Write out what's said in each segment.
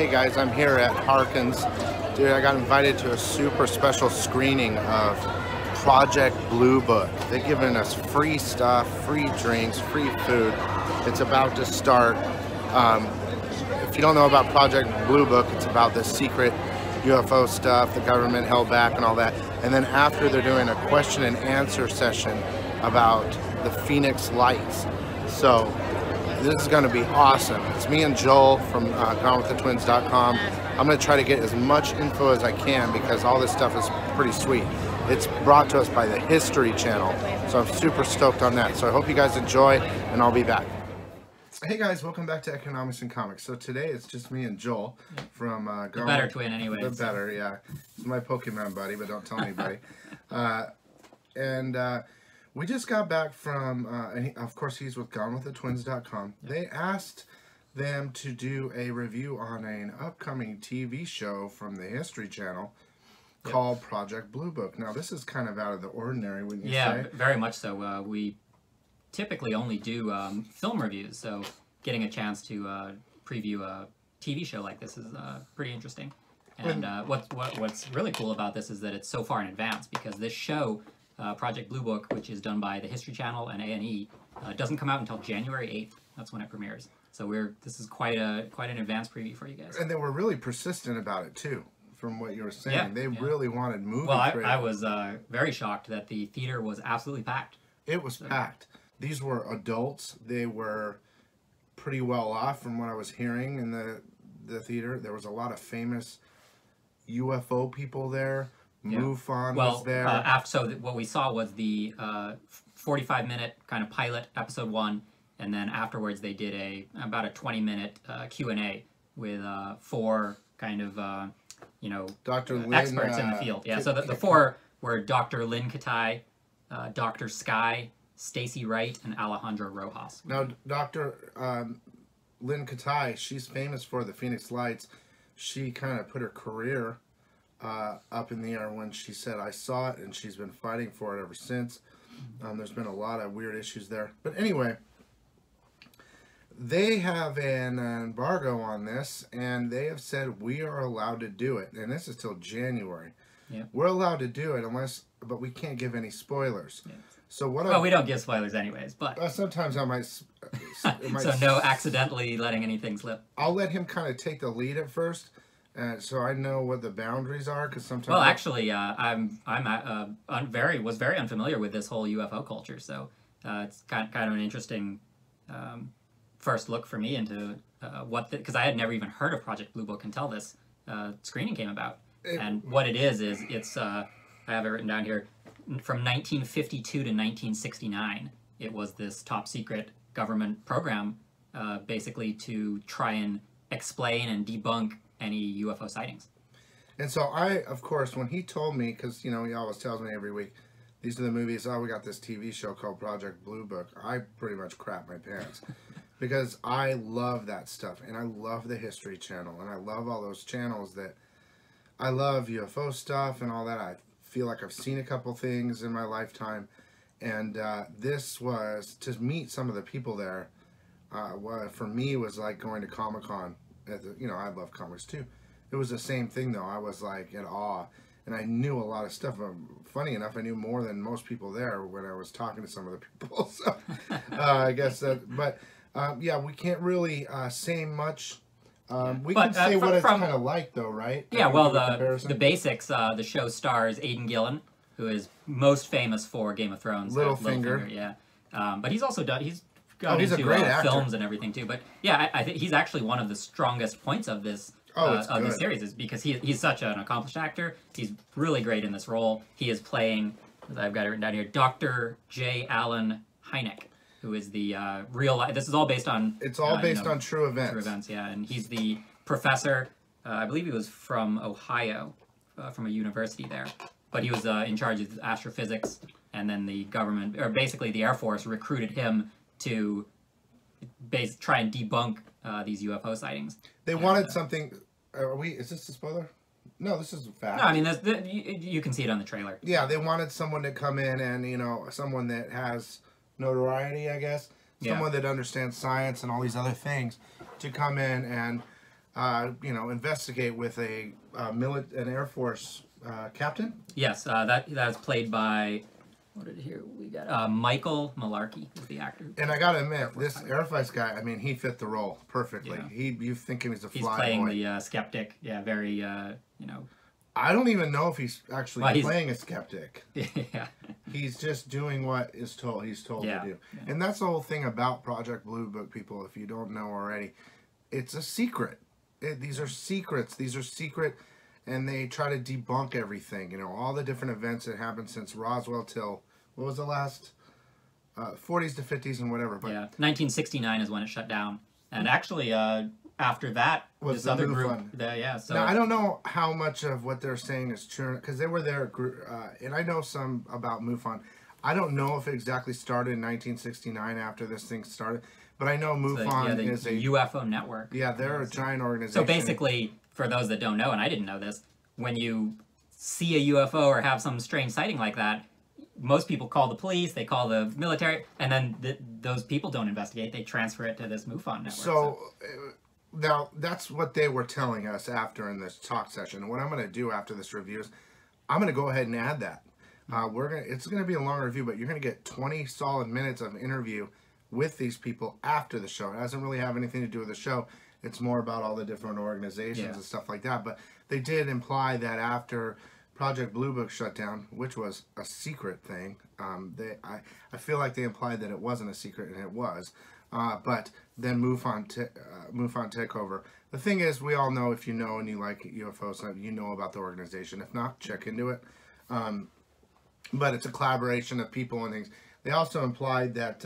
Hey guys, I'm here at Harkins. Dude, I got invited to a super special screening of Project Blue Book. They're giving us free stuff, free drinks, free food. It's about to start. If you don't know about Project Blue Book, it's about the secret UFO stuff, the government held back and all that. And then after, they're doing a question and answer session about the Phoenix Lights. So this is going to be awesome. It's me and Joel from GoneWithTheTwins.com. I'm going to try to get as much info as I can because all this stuff is pretty sweet. It's brought to us by the History Channel, so I'm super stoked on that. So I hope you guys enjoy, and I'll be back. Hey guys, welcome back to Economics and Comics. So today it's just me and Joel from the better twin anyway. The better, yeah. He's my Pokemon buddy, but don't tell anybody. We just got back from, of course he's with GoneWithTheTwins.com. They asked them to do a review on an upcoming TV show from the History Channel called Project Blue Book. Now this is kind of out of the ordinary, wouldn't you say? Yeah, very much so. We typically only do film reviews, so getting a chance to preview a TV show like this is pretty interesting. And what's really cool about this is that it's so far in advance, because this show, Project Blue Book, which is done by the History Channel and A&E, doesn't come out until January 8th. That's when it premieres. So this is quite an advanced preview for you guys. And they were really persistent about it too, from what you were saying. Yeah, they really wanted movie. Well, I was very shocked that the theater was absolutely packed. It was packed. These were adults. They were pretty well off from what I was hearing in the theater. There was a lot of famous UFO people there. MUFON was there. So what we saw was the 45-minute kind of pilot, episode 1, and then afterwards they did about a 20-minute Q&A with 4 kind of Dr. Lynn, experts in the field. Yeah, so the 4 were Dr. Lynn Katai, Dr. Sky, Stacy Wright, and Alejandro Rojas. Now, Dr. Lynn Katai, she's famous for the Phoenix Lights. She kind of put her career up in the air when she said, I saw it, and she's been fighting for it ever since. There's been a lot of weird issues there. But anyway, they have an embargo on this, and they have said we are allowed to do it. And this is till January. Yeah. We're allowed to do it but we can't give any spoilers. Yeah. So we don't give spoilers anyways, but sometimes I might so no accidentally letting anything slip. I'll let him kind of take the lead at first, so I know what the boundaries are. Because sometimes, well, actually, was very unfamiliar with this whole UFO culture, so it's kind of an interesting first look for me into because I had never even heard of Project Blue Book until this screening came about. And what it is it's I have it written down here. From 1952 to 1969, it was this top secret government program, basically to try and explain and debunk any UFO sightings. And so of course, when he told me, because he always tells me every week, these are the movies. Oh, we got this TV show called Project Blue Book. I pretty much crap my pants because I love that stuff, and I love the History Channel, and I love all those channels that I love UFO stuff and all that. I feel like I've seen a couple things in my lifetime, and this was to meet some of the people there. For me, was like going to Comic-Con. I love comics too. It was the same thing though. I was like in awe, and I knew a lot of stuff. Funny enough, I knew more than most people there when I was talking to some of the people. So I guess that, but yeah, we can't really say much. We can say what it's kind of like, though, right? Yeah, well, the basics, the show stars Aidan Gillen, who is most famous for Game of Thrones. Littlefinger. Yeah. But he's also done, he's gone into a great films and everything, too. But yeah, I think he's actually one of the strongest points of this this series, is because he's such an accomplished actor. He's really great in this role. He is playing, as I've got it written down here, Dr. J. Allen Hynek, who is the real life. This is all based on. It's all based on true events. True events, yeah. And he's the professor. I believe he was from Ohio, from a university there. But he was in charge of astrophysics, and then the government, or basically the Air Force, recruited him to try and debunk these UFO sightings. They wanted something. Is this a spoiler? No, this is a fact. No, I mean, you can see it on the trailer. Yeah, they wanted someone to come in and someone that has notoriety, I guess. Someone that understands science and all these other things to come in and investigate with an Air Force captain. Yes, that's played by, what did here we got? Michael Malarkey is the actor. And I gotta admit, this Air Force guy, I mean, he fit the role perfectly. Yeah. You think he was a fly boy. He's playing the skeptic. Yeah, very, I don't even know if he's actually playing a skeptic. Yeah. He's just doing what he's told to do. Yeah. And that's the whole thing about Project Blue Book, people, if you don't know already. It's a secret. These are secrets. These are secret, and they try to debunk everything. All the different events that happened since Roswell till, what was the last? 40s to 50s and whatever. But yeah, 1969 is when it shut down. And actually, after that, was this other MUFON. group, so now, I don't know how much of what they're saying is true, because they were there, and I know some about MUFON. I don't know if it exactly started in 1969 after this thing started, but I know MUFON is a UFO network. Yeah, they're a giant organization. So basically, for those that don't know, and I didn't know this, when you see a UFO or have some strange sighting like that, most people call the police, they call the military, and then those people don't investigate. They transfer it to this MUFON network. So now, that's what they were telling us after in this talk session. What I'm going to do after this review is I'm going to go ahead and add that. It's going to be a long review, but you're going to get 20 solid minutes of interview with these people after the show. It doesn't really have anything to do with the show. It's more about all the different organizations and stuff like that. But they did imply that after Project Blue Book shut down, which was a secret thing, I feel like they implied that it wasn't a secret, and it was. But then MUFON took over. The thing is, we all know, if you know and you like UFOs, you know about the organization. If not, check into it. But it's a collaboration of people and things. They also implied that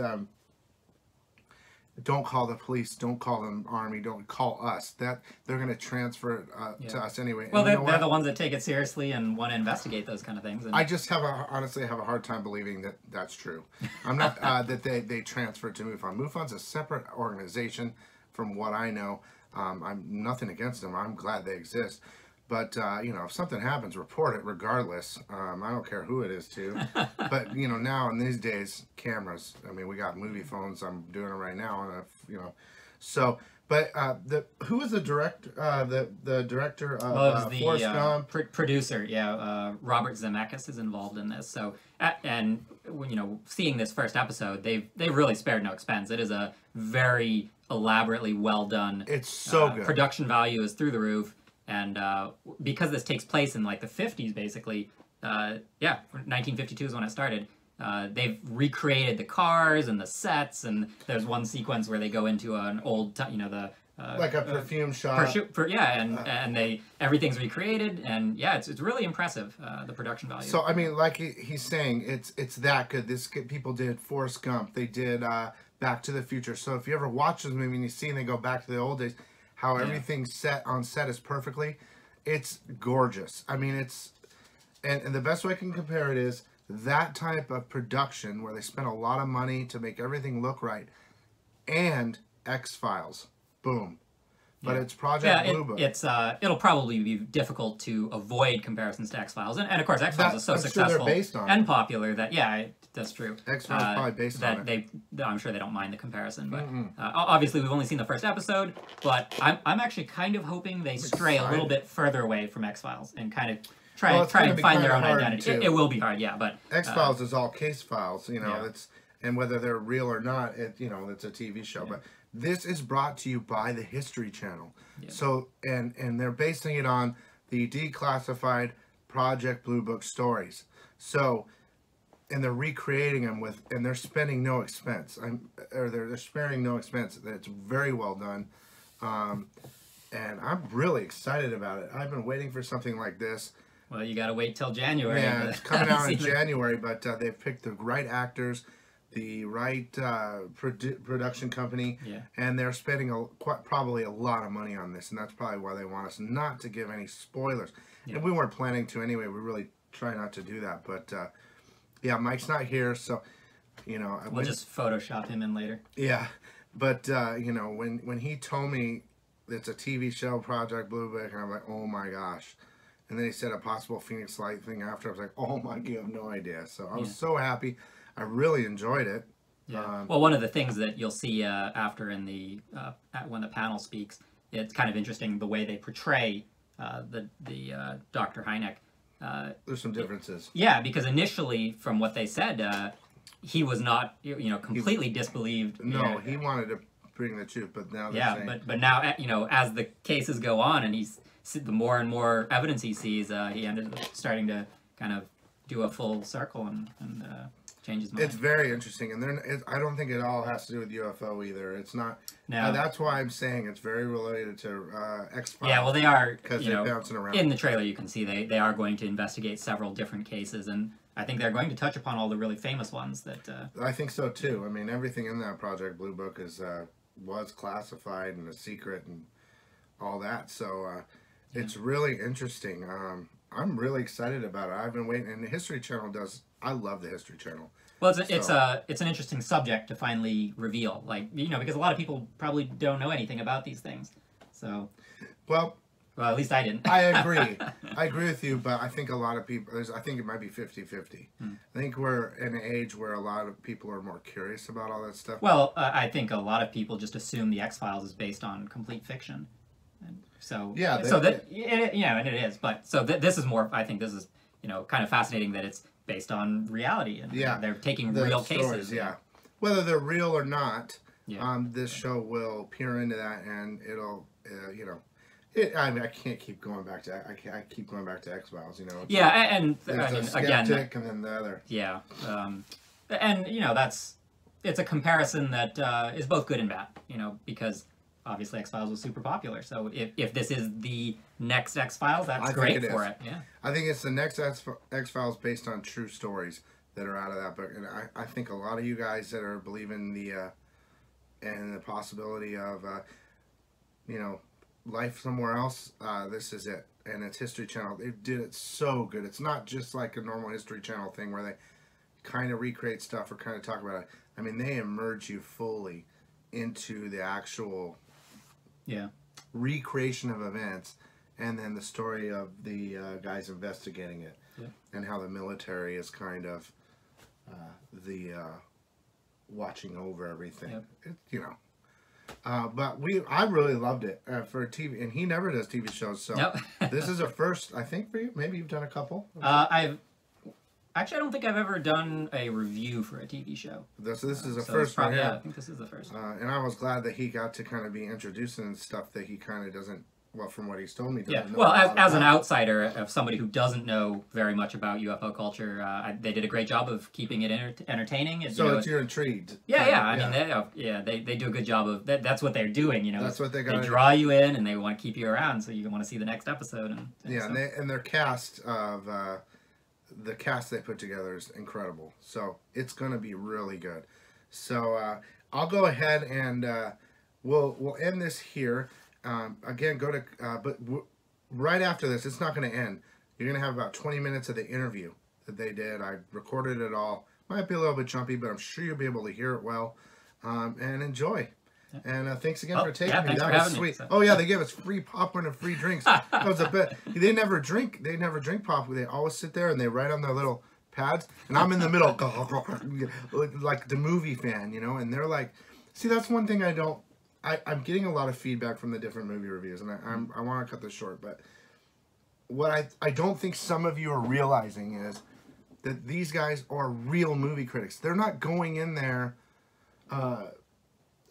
don't call the police, don't call the Army, don't call us. That they're going to transfer it to us anyway. Well, they're the ones that take it seriously and want to investigate those kind of things. And I just honestly have a hard time believing that that's true. I'm not that they transferred to MUFON. MUFON's a separate organization, from what I know. I'm nothing against them. I'm glad they exist. But, if something happens, report it regardless. I don't care who it is to. But, now in these days, cameras. I mean, we got movie phones. I'm doing it right now. And, So, but who was the director? The director of Forrest Gump? Producer, Robert Zemeckis is involved in this. So, and, seeing this first episode, they've really spared no expense. It is a very elaborately well done. It's so good. Production value is through the roof. And because this takes place in like the 50s, basically, 1952 is when it started. They've recreated the cars and the sets, and there's one sequence where they go into an old, like a perfume shop. And everything's recreated, and it's really impressive, the production value. So I mean, like he's saying, it's that good. People did Forrest Gump, they did Back to the Future. So if you ever watch this movie and you see, and they go back to the old days, how everything's set on set is perfectly, it's gorgeous. I mean, it's and the best way I can compare it is that type of production where they spent a lot of money to make everything look right, and X-Files, boom. But it's Project Blue Book. It'll probably be difficult to avoid comparisons to X-Files, and of course X-Files is so successful and popular that that's true. X-Files is probably based on it. I'm sure they don't mind the comparison, but obviously we've only seen the first episode. But I'm actually kind of hoping they stray a little bit further away from X-Files and kind of try and find their own identity. It will be hard, but X-Files is all case files, it's and whether they're real or not, it's a TV show, but. This is brought to you by the History Channel. Yeah. So, and they're basing it on the declassified Project Blue Book stories. So, and they're recreating them and they're spending no expense. They're sparing no expense. It's very well done. And I'm really excited about it. I've been waiting for something like this. Well, you got to wait till January. Yeah, it's coming out in January, but they've picked the right actors, the right production company, and they're spending probably a lot of money on this, and that's probably why they want us not to give any spoilers. And we weren't planning to anyway. We really try not to do that, but Mike's not here, so we'll just Photoshop him in later. Yeah, but when he told me it's a TV show, Project Blue Book, and I'm like, oh my gosh. And then he said a possible Phoenix Light thing after. I was like, oh my, you have no idea. So I was so happy. I really enjoyed it. Yeah. Well, one of the things that you'll see after in the when the panel speaks it's kind of interesting the way they portray the Dr. Hynek. There's some differences. Yeah, because initially, from what they said, he was not, completely disbelieved. No, he wanted to bring the truth, but now they're saying... but now, as the cases go on and the more and more evidence he sees, he ended up starting to kind of do a full circle and change his mind. It's very interesting, and I don't think it all has to do with UFO either. It's not. No. That's why I'm saying it's very related to X-Files. Yeah, well, they are, because they're bouncing around. In the trailer, you can see they are going to investigate several different cases, and I think they're going to touch upon all the really famous ones that... I think so, too. I mean, everything in that Project Blue Book was classified and a secret and all that, so it's really interesting. I'm really excited about it. I've been waiting, and the History Channel does... I love the History Channel. Well, it's an interesting subject to finally reveal, because a lot of people probably don't know anything about these things. So, well, at least I didn't. I agree. I agree with you, but I think a lot of people. I think it might be 50-50. I think we're in an age where a lot of people are more curious about all that stuff. Well, I think a lot of people just assume the X-Files is based on complete fiction, and so yeah, and it is. But so this is more. I think this is kind of fascinating that it's based on reality, and they're taking real cases. Yeah, whether they're real or not, this show will peer into that, and it'll, I mean, I can't keep going back to. I keep going back to X-Files. Yeah, and I mean, again, and then the other. Yeah, and it's a comparison that is both good and bad. because obviously X-Files was super popular. So if this is the next X-Files, that's great for it. Yeah. I think it's the next X-Files based on true stories that are out of that book. And I think a lot of you guys that are believing the possibility of, life somewhere else, this is it. And it's History Channel. They did it so good. It's not just like a normal History Channel thing where they kind of recreate stuff or kind of talk about it. I mean, they immerse you fully into the actual recreation of events, and then the story of the guys investigating it, and how the military is kind of the watching over everything. But I really loved it for TV, and he never does TV shows, so this is a first, I think, for you. Maybe you've done a couple. Actually, I don't think I've ever done a review for a TV show. This is a first for him. Yeah, I think this is the first. And I was glad that he got to kind of be introducing stuff that he kind of doesn't, well, from what he's told me, doesn't know. Well, as an outsider, of somebody who doesn't know very much about UFO culture, they did a great job of keeping it entertaining. You're intrigued. They do a good job of that's what they're doing. That's what they got. They draw you in, and they want to keep you around, so you want to see the next episode. And their cast of. The cast they put together is incredible, so it's going to be really good. So I'll go ahead and we'll end this here. Again, go to but right after this, it's not going to end. You're going to have about 20 minutes of the interview that they did. I recorded it all. Might be a little bit jumpy, but I'm sure you'll be able to hear it well and enjoy. And thanks again for taking me. That was sweet. Oh yeah, they gave us free popcorn and free drinks. That was a bit. They never drink popcorn. They always sit there and they write on their little pads. And I'm in the middle, like the movie fan, And they're like, see, that's one thing I don't. I'm getting a lot of feedback from the different movie reviews, and I want to cut this short. But what I don't think some of you are realizing is that these guys are real movie critics. They're not going in there.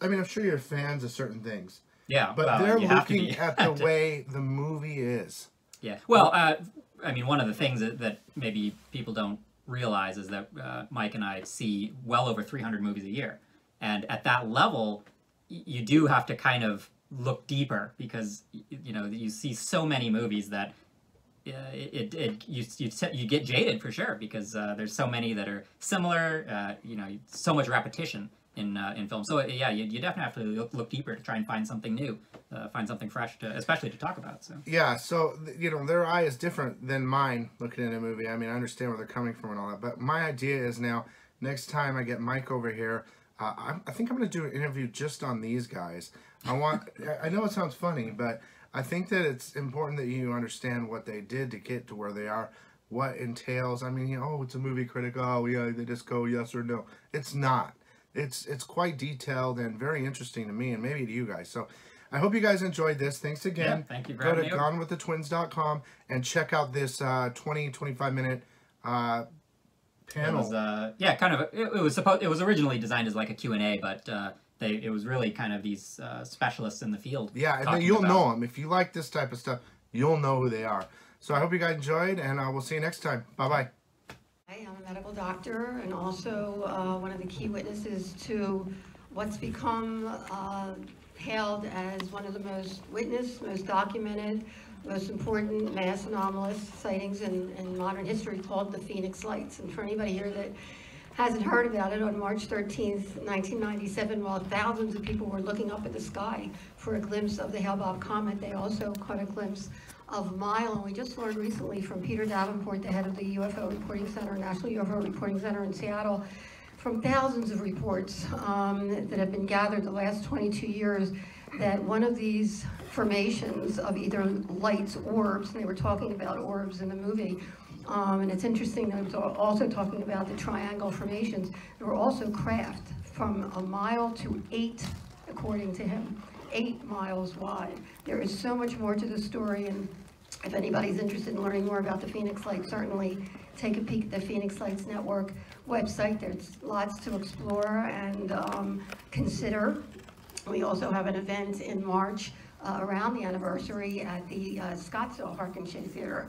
I mean, I'm sure you're fans of certain things. Yeah. But they're looking at the way the movie is. Yeah. Well, I mean, one of the things that maybe people don't realize is that Mike and I see well over 300 movies a year. And at that level, you do have to kind of look deeper because, you see so many movies that you get jaded for sure because there's so many that are similar, so much repetition in film. So you definitely have to look deeper to try and find something new, find something fresh, especially to talk about. So so their eye is different than mine looking at a movie. I mean, I understand where they're coming from and all that, but my idea is now next time I get Mike over here, I think I'm going to do an interview just on these guys. I know it sounds funny, but I think that it's important that you understand what they did to get to where they are. What entails. I mean, it's a movie critic. Oh yeah, they just go yes or no. It's not. It's quite detailed and very interesting to me and maybe to you guys. So I hope you guys enjoyed this. Thanks again. Yeah, thank you for Go having to me. gonewiththetwins.com and check out this 20-25 minute panel. It was it was originally designed as like a Q&A, but it was really kind of these specialists in the field. Yeah, and then you'll know them. If you like this type of stuff, you'll know who they are. So I hope you guys enjoyed, and we'll see you next time. Bye-bye. Hi, I'm a medical doctor and also one of the key witnesses to what's become hailed as one of the most witnessed, most documented, most important mass anomalous sightings in modern history, called the Phoenix Lights. And for anybody here that hasn't heard about it, on March 13th, 1997, while thousands of people were looking up at the sky for a glimpse of the Hale-Bopp comet, they also caught a glimpse of Mile. And we just learned recently from Peter Davenport, the head of the UFO Reporting Center, National UFO Reporting Center in Seattle, from thousands of reports that have been gathered the last 22 years, that one of these formations of either lights, orbs, and they were talking about orbs in the movie, and it's interesting that it was also talking about the triangle formations. There were also craft from 1 mile to 8, according to him, 8 miles wide. There is so much more to the story, and if anybody's interested in learning more about the Phoenix Lights, certainly take a peek at the Phoenix Lights Network website. There's lots to explore and consider. We also have an event in March around the anniversary at the Scottsdale Harkenshay Theater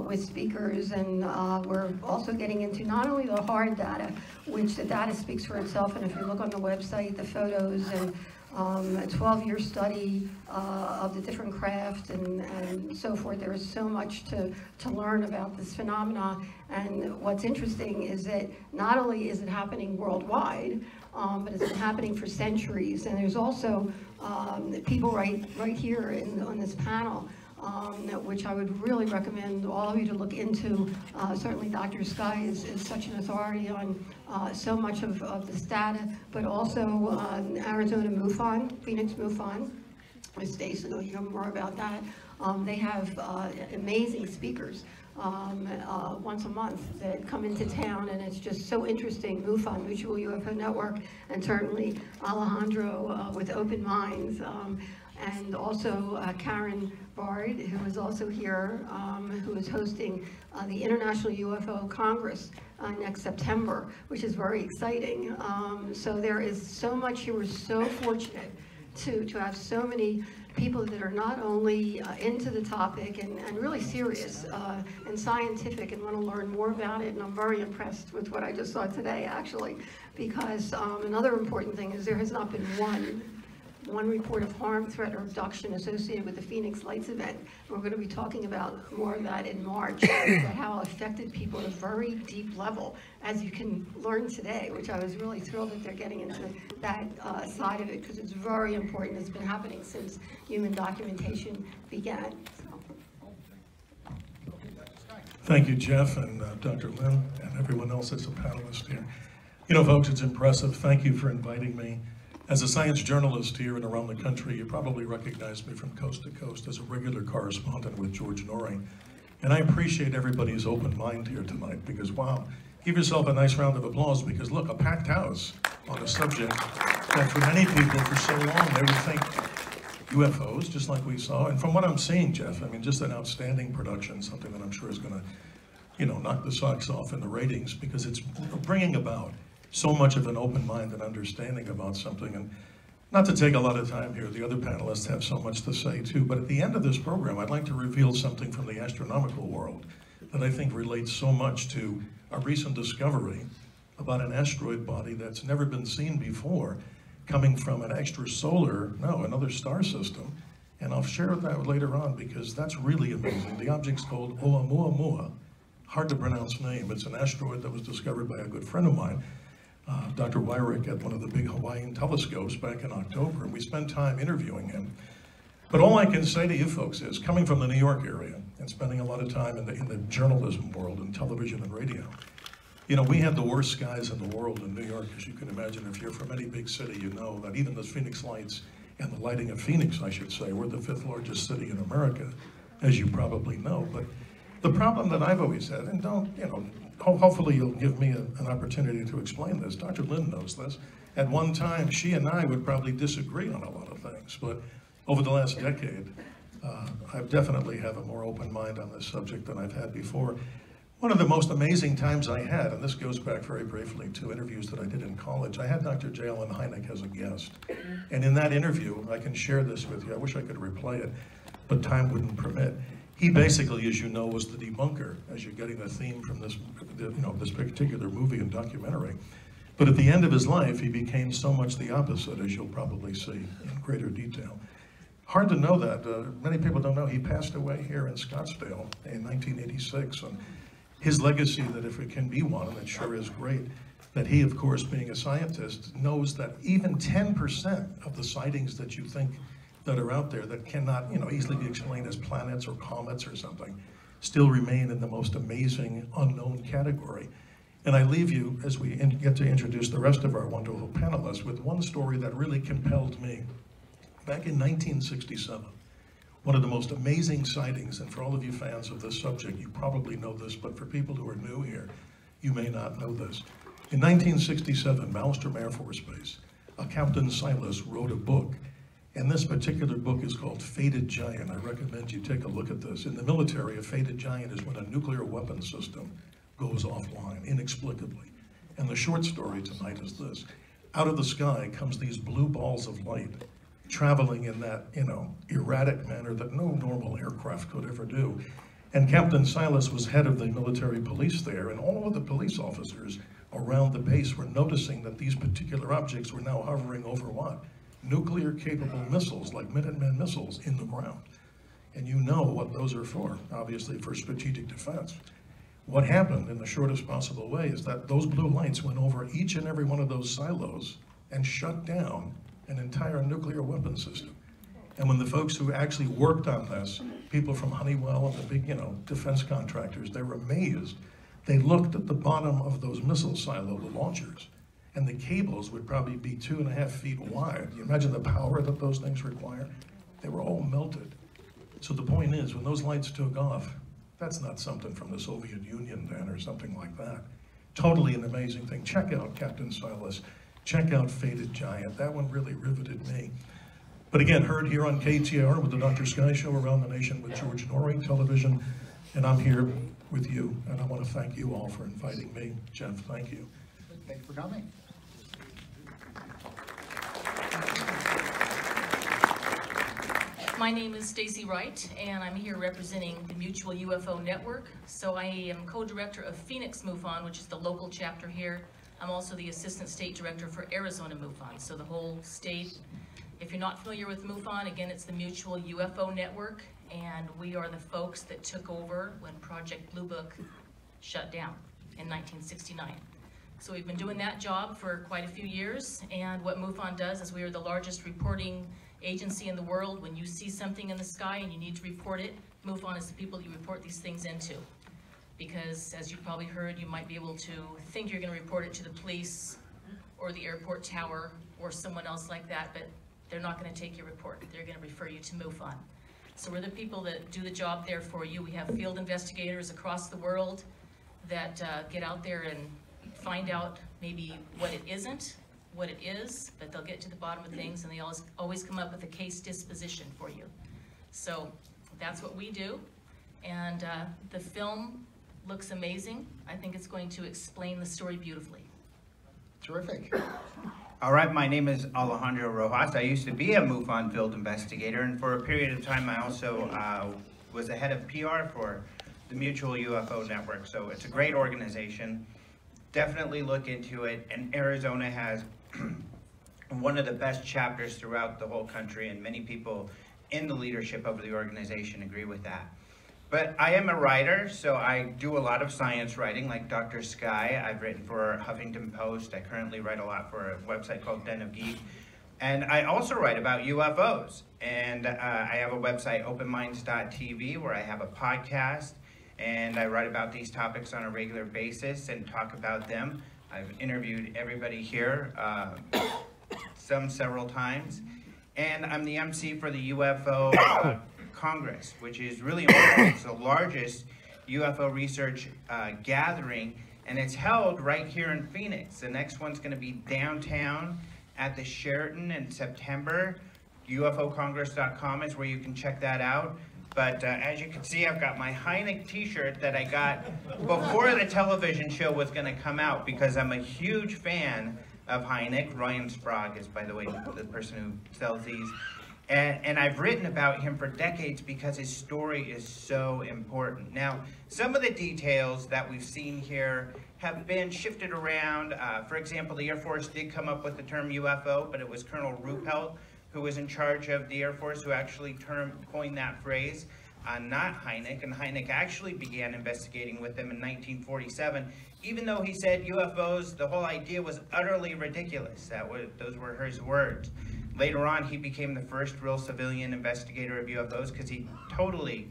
with speakers, and we're also getting into not only the hard data, which the data speaks for itself, and if you look on the website, the photos and a 12-year study of the different craft and so forth. There is so much to learn about this phenomena, and what's interesting is that not only is it happening worldwide, but it's been happening for centuries. And there's also people right here on this panel, which I would really recommend all of you to look into. Certainly Dr. Sky is such an authority on so much of this data, but also Arizona MUFON, Phoenix MUFON, with Stacy, you'll hear more about that. They have amazing speakers once a month that come into town, and it's just so interesting. MUFON, Mutual UFO Network, and certainly Alejandro with Open Minds, and also Karen Bard, who is also here, who is hosting the International UFO Congress next September, which is very exciting. So there is so much. You were so fortunate to have so many people that are not only into the topic and really serious and scientific and want to learn more about it. And I'm very impressed with what I just saw today, actually, because another important thing is there has not been one report of harm, threat, or abduction associated with the Phoenix Lights event. We're going to be talking about more of that in March, about how it affected people at a very deep level, as you can learn today, which I was really thrilled that they're getting into that side of it, because it's very important. It's been happening since human documentation began. So. Thank you, Jeff and Dr. Lynn and everyone else that's a panelist here. You know, folks, it's impressive. Thank you for inviting me. As a science journalist here and around the country, you probably recognize me from coast to coast as a regular correspondent with George Noory. And I appreciate everybody's open mind here tonight, because wow, give yourself a nice round of applause, because look, a packed house on a subject that for many people for so long they would think UFOs, just like we saw. And from what I'm seeing, Jeff, I mean, just an outstanding production, something that I'm sure is gonna, you know, knock the socks off in the ratings, because it's bringing about so much of an open mind and understanding about something. And not to take a lot of time here, the other panelists have so much to say too, but at the end of this program, I'd like to reveal something from the astronomical world that I think relates so much to a recent discovery about an asteroid body that's never been seen before, coming from an another star system. And I'll share that later on, because that's really amazing. The object's called Oumuamua, hard to pronounce name. It's an asteroid that was discovered by a good friend of mine, Dr. Wyrick, at one of the big Hawaiian telescopes back in October, and we spent time interviewing him. But all I can say to you folks is, coming from the New York area and spending a lot of time in the journalism world and television and radio, you know, we had the worst skies in the world in New York, as you can imagine. If you're from any big city, you know that even the Phoenix Lights and the lighting of Phoenix, I should say, we're the 5th largest city in America, as you probably know. But the problem that I've always had, and don't, you know, hopefully you'll give me an opportunity to explain this. Dr. Lynn knows this. At one time, she and I would probably disagree on a lot of things, but over the last decade, I definitely have a more open mind on this subject than I've had before. One of the most amazing times I had, and this goes back very briefly to interviews that I did in college, I had Dr. J. Allen Hynek as a guest. And in that interview, I can share this with you, I wish I could replay it, but time wouldn't permit. He basically, as you know, was the debunker, as you're getting the theme from this, this particular movie and documentary. But at the end of his life, he became so much the opposite, as you'll probably see in greater detail. Hard to know that. Many people don't know he passed away here in Scottsdale in 1986. And his legacy, that if it can be one, and it sure is great, that he, of course, being a scientist, knows that even 10% of the sightings that you think that are out there that cannot, easily be explained as planets or comets or something, still remain in the most amazing unknown category. And I leave you, as we get to introduce the rest of our wonderful panelists, with one story that really compelled me. Back in 1967, one of the most amazing sightings, and for all of you fans of this subject, you probably know this, but for people who are new here, you may not know this. In 1967, Malmstrom Air Force Base, Captain Silas wrote a book, and this particular book is called Fated Giant. I recommend you take a look at this. In the military, a fated giant is when a nuclear weapon system goes offline, inexplicably. And the short story tonight is this. Out of the sky comes these blue balls of light, traveling in that, erratic manner that no normal aircraft could ever do. And Captain Silas was head of the military police there, and all of the police officers around the base were noticing that these particular objects were now hovering over what? Nuclear-capable missiles, like Minuteman missiles, in the ground. And you know what those are for, obviously for strategic defense. What happened in the shortest possible way is that those blue lights went over each and every one of those silos and shut down an entire nuclear weapon system. And when the folks who actually worked on this, people from Honeywell and the big, defense contractors, they were amazed. They looked at the bottom of those missile silo, the launchers, and the cables would probably be 2.5 feet wide. You imagine the power that those things require? They were all melted. So the point is, when those lights took off, that's not something from the Soviet Union then or something like that. Totally an amazing thing. Check out Captain Silas. Check out Fated Giant. That one really riveted me. But again, heard here on KTAR with the Dr. Sky Show around the nation with George Noory Television. And I'm here with you. And I want to thank you all for inviting me. Jeff, thank you. Thanks for coming. My name is Stacy Wright, and I'm here representing the Mutual UFO Network. So I am co-director of Phoenix MUFON, which is the local chapter here. I'm also the Assistant State Director for Arizona MUFON, so the whole state. If you're not familiar with MUFON, again, it's the Mutual UFO Network, and we are the folks that took over when Project Blue Book shut down in 1969. So we've been doing that job for quite a few years, and what MUFON does is we are the largest reporting agency in the world. When you see something in the sky and you need to report it, MUFON is the people you report these things into. Because, as you probably heard, you might be able to think you're going to report it to the police or the airport tower or someone else like that, but they're not going to take your report. They're going to refer you to MUFON. So we're the people that do the job there for you. We have field investigators across the world that get out there and find out maybe what it isn't, what it is, but they'll get to the bottom of things, and they always come up with a case disposition for you. So that's what we do, and the film looks amazing. I think it's going to explain the story beautifully. Terrific. All right, my name is Alejandro Rojas. I used to be a MUFON field investigator, and for a period of time I also was the head of PR for the Mutual UFO Network. So it's a great organization. Definitely look into it, and Arizona has one of the best chapters throughout the whole country, and many people in the leadership of the organization agree with that. But I am a writer, so I do a lot of science writing, like Dr. Sky. I've written for Huffington Post. I currently write a lot for a website called Den of Geek. And I also write about UFOs. And I have a website, openminds.tv, where I have a podcast. And I write about these topics on a regular basis and talk about them. I've interviewed everybody here, several times. And I'm the MC for the UFO Congress, which is really important. It's the largest UFO research gathering, and it's held right here in Phoenix. The next one's going to be downtown at the Sheraton in September. UFOcongress.com is where you can check that out. But as you can see, I've got my Hynek t-shirt that I got before the television show was going to come out, because I'm a huge fan of Hynek. Ryan Sprague is, by the way, the person who sells these. And I've written about him for decades because his story is so important. Now, some of the details that we've seen here have been shifted around. For example, the Air Force did come up with the term UFO, but it was Colonel Ruppelt who was in charge of the Air Force who actually coined that phrase, not Hynek. And Hynek actually began investigating with them in 1947, even though he said UFOs, the whole idea was utterly ridiculous. Those were his words. Later on, he became the first real civilian investigator of UFOs because he totally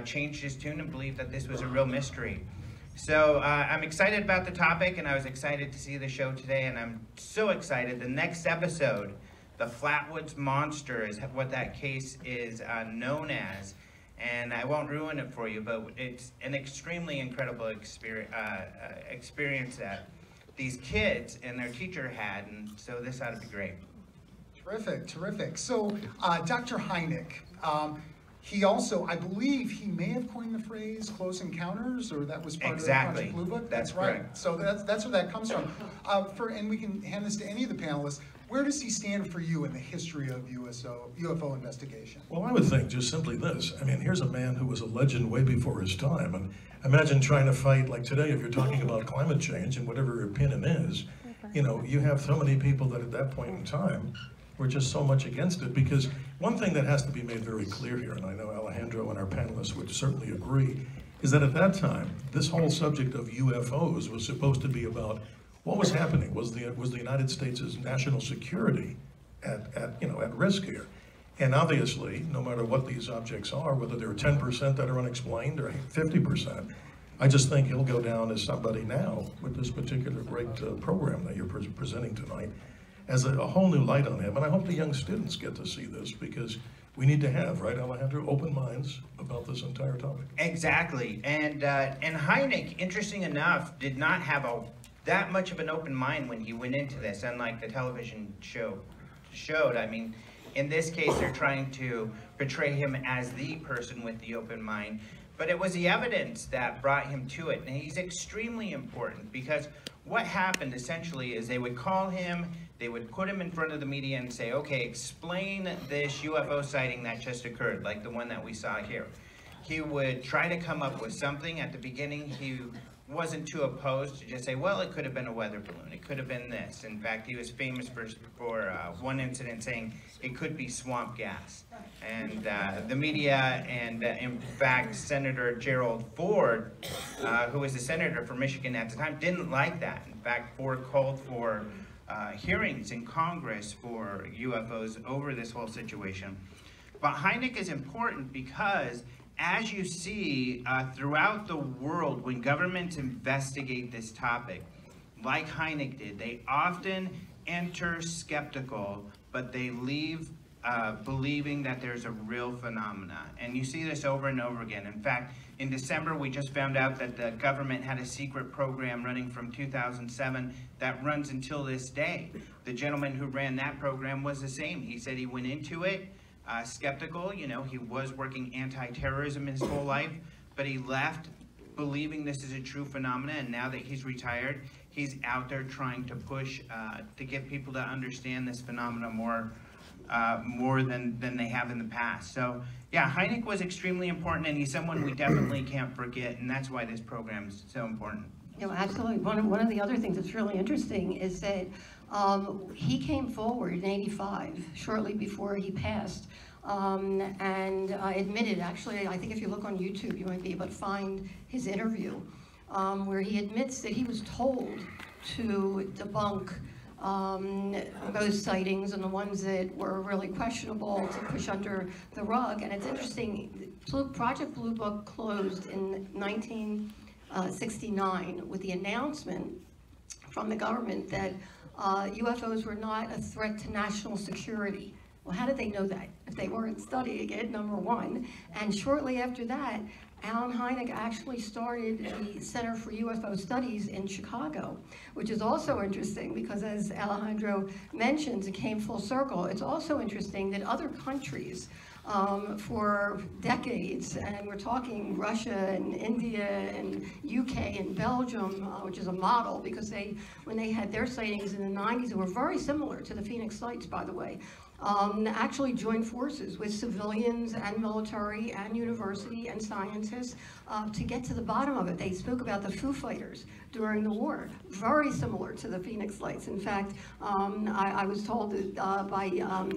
changed his tune and believed that this was a real mystery. So I'm excited about the topic, and I was excited to see the show today, and I'm so excited. The next episode, the Flatwoods Monster, is what that case is known as. And I won't ruin it for you, but it's an extremely incredible experience that these kids and their teacher had, and so this ought to be great. Terrific, terrific. So, Dr. Hynek, he also, I believe he may have coined the phrase close encounters, or that was part of the Project Blue Book? That's right. correct. So that's where that comes from. And we can hand this to any of the panelists. Where does he stand for you in the history of UFO investigation? Well, I would think just simply this. I mean, here's a man who was a legend way before his time. And imagine trying to fight, like today, if you're talking about climate change and whatever your opinion is, you know, you have so many people that at that point in time were just so much against it. Because one thing that has to be made very clear here, and I know Alejandro and our panelists would certainly agree, is that at that time, this whole subject of UFOs was supposed to be about what was happening. Was the United States' national security at risk here? And obviously, no matter what these objects are, whether they're 10% that are unexplained or 50%, I just think he'll go down as somebody now with this particular great program that you're presenting tonight as a whole new light on him. And I hope the young students get to see this, because we need to have, right, Alejandro, open minds about this entire topic. Exactly. And Hynek, interesting enough, did not have that much of an open mind when he went into this, unlike the television show showed. I mean, in this case, they're trying to portray him as the person with the open mind, but it was the evidence that brought him to it. And he's extremely important, because what happened essentially is they would call him, they would put him in front of the media and say, okay, explain this UFO sighting that just occurred, like the one that we saw here. He would try to come up with something. At the beginning, he wasn't too opposed to just say, well, it could have been a weather balloon, it could have been this. In fact, he was famous for one incident saying it could be swamp gas. And the media, and in fact, Senator Gerald Ford, who was the senator for Michigan at the time, didn't like that. In fact, Ford called for hearings in Congress for UFOs over this whole situation. But Hynek is important because, as you see throughout the world, when governments investigate this topic, like Hynek did, they often enter skeptical, but they leave believing that there's a real phenomena. And you see this over and over again. In fact, in December, we just found out that the government had a secret program running from 2007 that runs until this day. The gentleman who ran that program was the same. He said he went into it skeptical. You know, he was working anti-terrorism his whole life, but he left believing this is a true phenomenon, and now that he's retired, he's out there trying to push to get people to understand this phenomenon more than they have in the past. So yeah, Hynek was extremely important, and he's someone we definitely can't forget, and that's why this program is so important. You know, absolutely. One of the other things that's really interesting is that he came forward in '85, shortly before he passed, and admitted, actually, I think if you look on YouTube, you might be able to find his interview, where he admits that he was told to debunk most sightings, and the ones that were really questionable to push under the rug. And it's interesting, Project Blue Book closed in 1969 with the announcement from the government that UFOs were not a threat to national security. Well, how did they know that if they weren't studying it, number one? And shortly after that, Alan Hynek actually started the Center for UFO Studies in Chicago, which is also interesting because, as Alejandro mentions, it came full circle. It's also interesting that other countries for decades, and we're talking Russia and India and UK and Belgium, which is a model because when they had their sightings in the 90s, they were very similar to the Phoenix Lights, by the way. Actually joined forces with civilians and military and university and scientists to get to the bottom of it. They spoke about the Foo Fighters during the war, very similar to the Phoenix Lights. In fact, I was told by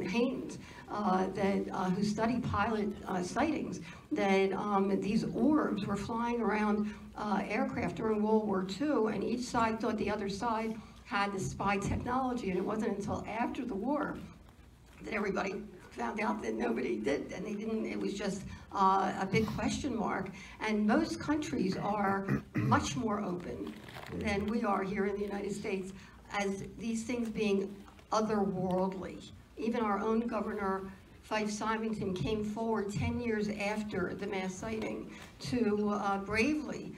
Haynes, who studied pilot sightings, that these orbs were flying around aircraft during World War II, and each side thought the other side had the spy technology, and it wasn't until after the war that everybody found out that nobody did, and they didn't. It was just a big question mark. And most countries are much more open than we are here in the United States as these things being otherworldly. Even our own governor, Fife Symington, came forward 10 years after the mass sighting to bravely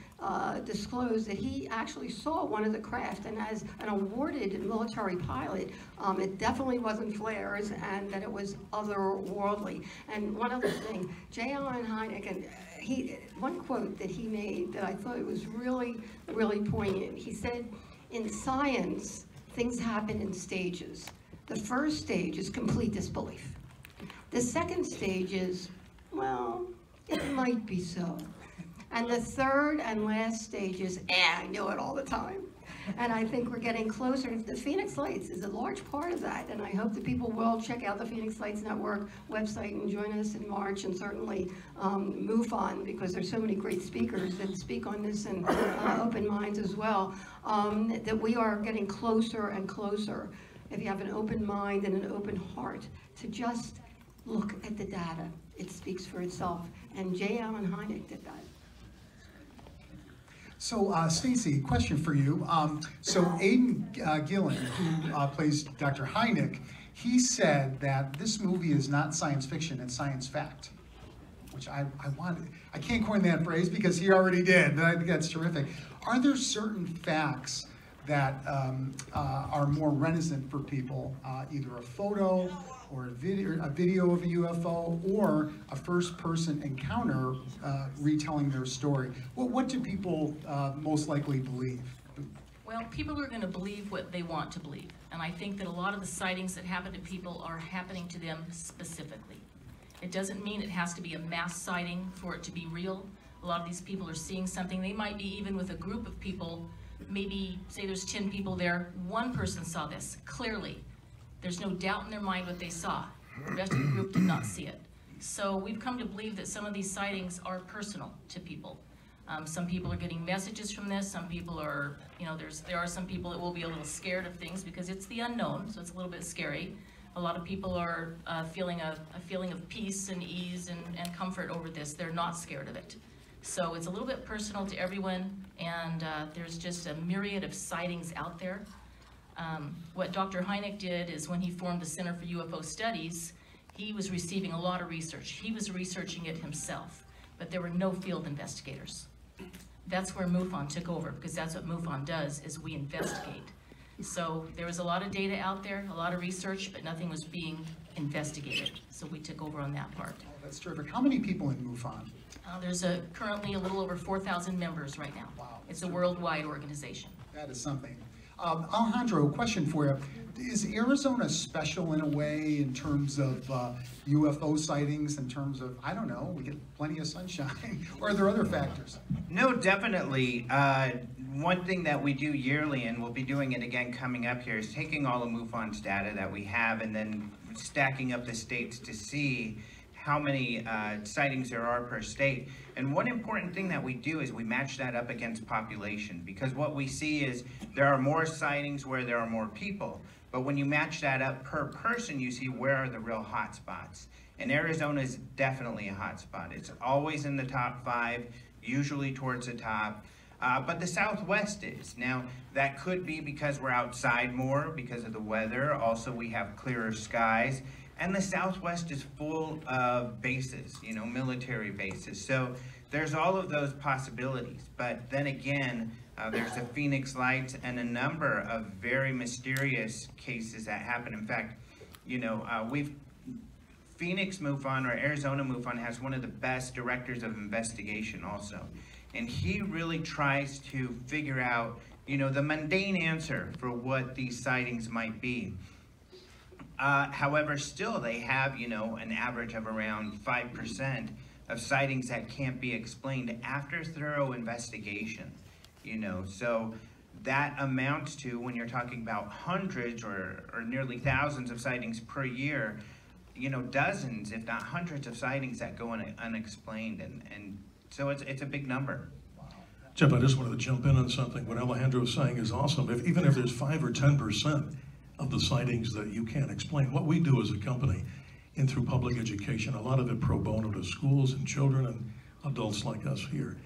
disclose that he actually saw one of the craft, and as an awarded military pilot, it definitely wasn't flares, and that it was otherworldly. And one other thing, J. Allen Hynek, and one quote that he made that I thought was really, really poignant. He said, in science, things happen in stages. The first stage is complete disbelief. The second stage is, well, it might be so. And the third and last stage is, I knew it all the time. And I think we're getting closer. The Phoenix Lights is a large part of that, and I hope that people will check out the Phoenix Lights Network website and join us in March, and certainly MUFON, because there's so many great speakers that speak on this, and open minds as well, that we are getting closer and closer, if you have an open mind and an open heart, to just look at the data. It speaks for itself. And J. Allen Hynek did that. So, Stacy, question for you. So Aidan Gillen, who plays Dr. Hynek, he said that this movie is not science fiction, it's science fact, which I can't coin that phrase because he already did, but I think that's terrific. Are there certain facts that are more resonant for people, either a photo or a video of a UFO, or a first-person encounter retelling their story? Well, what do people most likely believe? Well, people are going to believe what they want to believe. And I think that a lot of the sightings that happen to people are happening to them specifically. It doesn't mean it has to be a mass sighting for it to be real. A lot of these people are seeing something. They might be even with a group of people, maybe say there's 10 people there, one person saw this clearly. There's no doubt in their mind what they saw. The rest of the group did not see it. So we've come to believe that some of these sightings are personal to people. Some people are getting messages from this. Some people are, there are some people that will be a little scared of things because it's the unknown, so it's a little bit scary. A lot of people are feeling a feeling of peace and ease and comfort over this. They're not scared of it. So it's a little bit personal to everyone, and there's just a myriad of sightings out there. What Dr. Hynek did is when he formed the Center for UFO Studies, he was receiving a lot of research. He was researching it himself, but there were no field investigators. That's where MUFON took over, because that's what MUFON does, is we investigate. So there was a lot of data out there, a lot of research, but nothing was being investigated. So we took over on that part. Oh, that's terrific. How many people in MUFON? There's currently a little over 4,000 members right now. Wow. It's a worldwide organization. That is something. Alejandro, question for you. Is Arizona special in a way in terms of UFO sightings, in terms of, I don't know, we get plenty of sunshine, or are there other factors? No, definitely. One thing that we do yearly, and we'll be doing it again coming up here, is taking all of MUFON's data that we have and then stacking up the states to see how many sightings there are per state. And one important thing that we do is we match that up against population, because what we see is there are more sightings where there are more people, but when you match that up per person, you see where are the real hot spots. And Arizona is definitely a hot spot. It's always in the top 5, usually towards the top. But the Southwest is. Now, that could be because we're outside more, because of the weather. Also, we have clearer skies. And the Southwest is full of bases, you know, military bases. So there's all of those possibilities. But then again, there's the Phoenix Lights and a number of very mysterious cases that happen. In fact, you know, Phoenix MUFON, or Arizona MUFON, has one of the best directors of investigation also. And he really tries to figure out, you know, the mundane answer for what these sightings might be. However, still they have, you know, an average of around 5% of sightings that can't be explained after thorough investigation, you know. So that amounts to, when you're talking about hundreds or nearly thousands of sightings per year, you know, dozens, if not hundreds of sightings that go unexplained. And so it's a big number. Jeff, I just wanted to jump in on something. What Alejandro was saying is awesome. Even if there's 5 or 10% of the sightings that you can't explain, what we do as a company, and through public education, a lot of it pro bono to schools and children and adults like us here,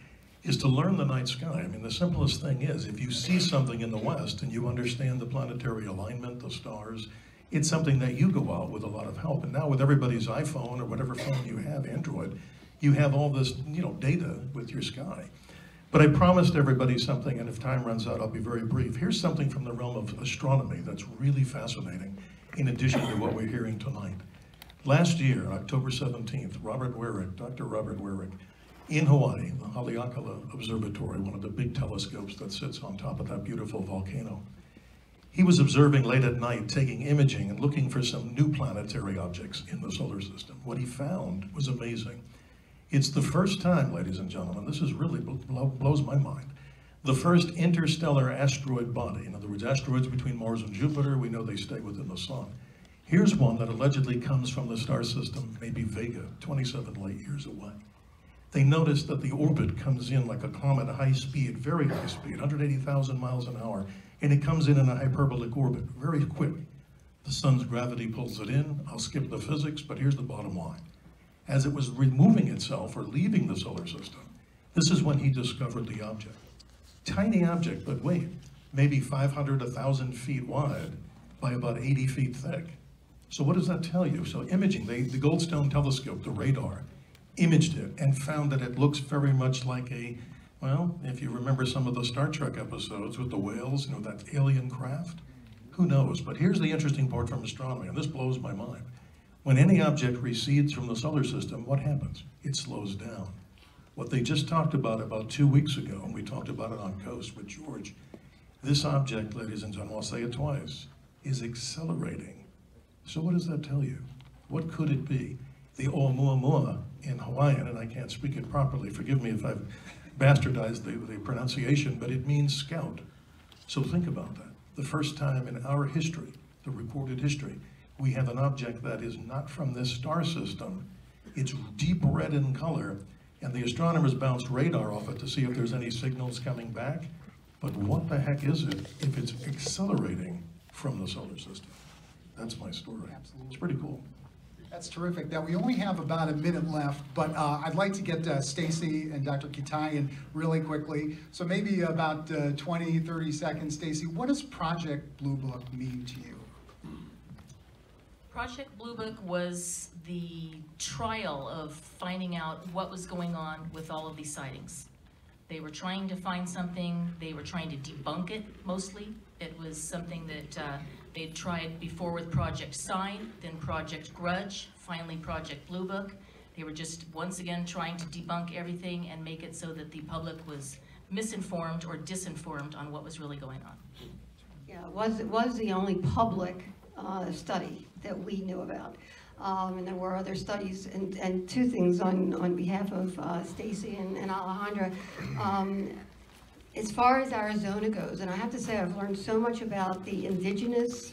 is to learn the night sky. I mean, the simplest thing is, if you see something in the west and you understand the planetary alignment, the stars, it's something that you go out with a lot of help. And now with everybody's iPhone or whatever phone you have, Android, you have all this, you know, data with your sky. But I promised everybody something, and if time runs out, I'll be very brief. Here's something from the realm of astronomy that's really fascinating, in addition to what we're hearing tonight. Last year, October 17th, Dr. Robert Wyrick, in Hawaii, the Haleakala Observatory, one of the big telescopes that sits on top of that beautiful volcano, he was observing late at night, taking imaging and looking for some new planetary objects in the solar system. What he found was amazing. It's the first time, ladies and gentlemen, this is really blows my mind, the first interstellar asteroid body. In other words, asteroids between Mars and Jupiter, we know they stay within the sun. Here's one that allegedly comes from the star system, maybe Vega, 27 light years away. They noticed that the orbit comes in like a comet, high speed, very high speed, 180,000 miles an hour, and it comes in a hyperbolic orbit, very quick. The sun's gravity pulls it in. I'll skip the physics, but here's the bottom line. As it was removing itself or leaving the solar system, this is when he discovered the object. Tiny object, but wait, maybe 500, 1,000 feet wide by about 80 feet thick. So what does that tell you? So imaging, the Goldstone telescope, the radar, imaged it and found that it looks very much like a, well, if you remember some of the Star Trek episodes with the whales, you know, that alien craft, who knows? But here's the interesting part from astronomy, and this blows my mind. When any object recedes from the solar system, what happens? It slows down. What they just talked about 2 weeks ago, and we talked about it on Coast with George, this object, ladies and gentlemen, I'll say it twice, is accelerating. So what does that tell you? What could it be? The Oumuamua in Hawaiian, and I can't speak it properly, forgive me if I've bastardized the pronunciation, but it means scout. So think about that. The first time in our history, the recorded history, we have an object that is not from this star system. It's deep red in color, and the astronomers bounced radar off it to see if there's any signals coming back. But what the heck is it if it's accelerating from the solar system? That's my story. Absolutely. It's pretty cool. That's terrific. Now, we only have about a minute left, but I'd like to get Stacy and Dr. Kitayan really quickly. So maybe about 20, 30 seconds. Stacy, what does Project Blue Book mean to you? Project Blue Book was the trial of finding out what was going on with all of these sightings. They were trying to find something, they were trying to debunk it mostly. It was something that they'd tried before with Project Sign, then Project Grudge, finally Project Blue Book. They were just once again trying to debunk everything and make it so that the public was misinformed or disinformed on what was really going on. Yeah, it was the only public study that we knew about. And there were other studies, and two things on behalf of Stacy and Alejandra. As far as Arizona goes, and I have to say I've learned so much about the indigenous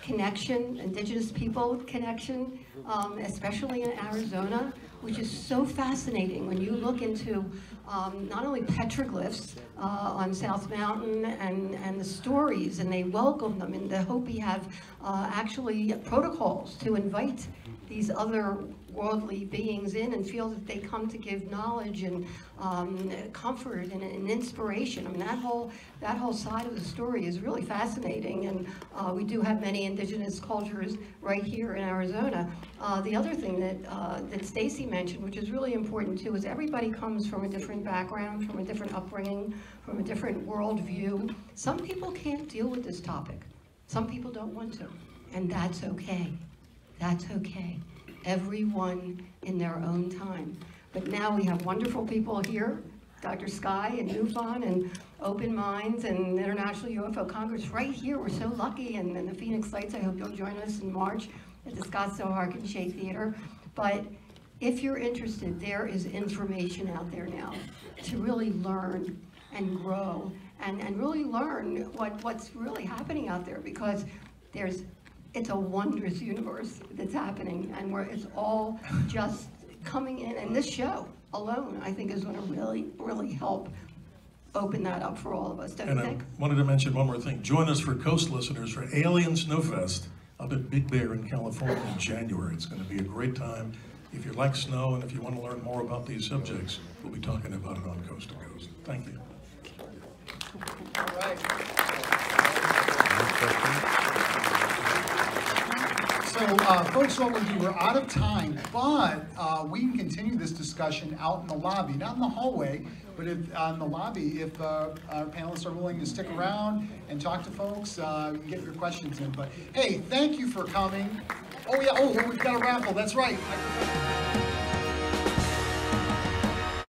connection, indigenous people connection, especially in Arizona, which is so fascinating when you look into not only petroglyphs on South Mountain and the stories, and they welcome them, and the Hopi have actually protocols to invite these other worldly beings in and feel that they come to give knowledge and comfort and inspiration. I mean, that whole side of the story is really fascinating, and we do have many indigenous cultures right here in Arizona. The other thing that Stacy mentioned, which is really important too, is everybody comes from a different background, from a different upbringing, from a different worldview. Some people can't deal with this topic. Some people don't want to, and that's okay. That's okay. Everyone in their own time. But now we have wonderful people here, Dr. Sky and MUFON and Open Minds and International UFO Congress right here. We're so lucky, and the Phoenix Lights, I hope you'll join us in March at the Scottsdale Harkin Shea Theater. But if you're interested, there is information out there now to really learn and grow and really learn what's really happening out there, because it's a wondrous universe that's happening, and it's all just coming in. And this show alone, I think, is going to really, really help open that up for all of us, don't you think? I wanted to mention one more thing. Join us for Coast listeners for Alien Snowfest up at Big Bear in California in January. It's going to be a great time. If you like snow and if you want to learn more about these subjects, we'll be talking about it on Coast to Coast. Thank you. All right. So, folks, what we'll do, we're out of time, but we can continue this discussion out in the lobby, not in the hallway, but in the lobby, if our panelists are willing to stick around and talk to folks, you can get your questions in. But hey, thank you for coming. Oh yeah, we've got a raffle, that's right.